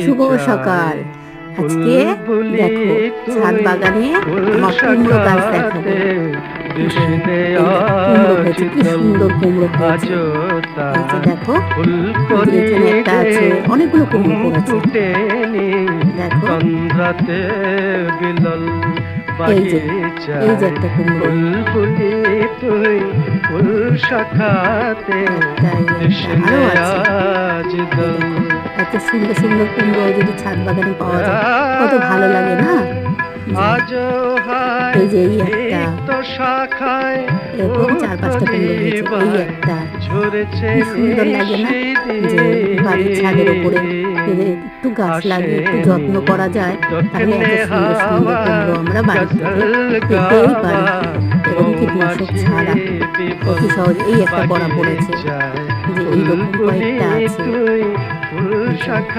শুভ সকাল। আজকে দেখো ছাদ বাগানে আমার কুমড়ো গাছ দেখাবো। কুমড়ো হয়েছে, কি সুন্দর কুমড়ো হয়েছে। এই যে দেখো, এখানে একটা আছে, অনেকগুলো কুমড়ো পড়েছে। দেখো, এই যে একটা কুমড়ো, আরো আছে। এত সুন্দর সুন্দর কুমড়ো যদি ছাদ বাগানে পাওয়া যায় কত ভালো লাগে না। এই যে এই একটা, এরকম 4-5টা কুমড়ো হয়েছে। এই একটা কি সুন্দর লাগে না, যে বাড়ির ছাদের উপরে একটু গাছ লাগিয়ে একটু যত্ন করা যায়, তাহলে এত সুন্দর সুন্দর কুমড়ো আমরা বাড়ি থেকে পেতেই পারি, এবং কীটনাশক ছাড়া অতি সহজে। এই একটা করা পড়েছে, যে এইরকম কয়েকটা আছে।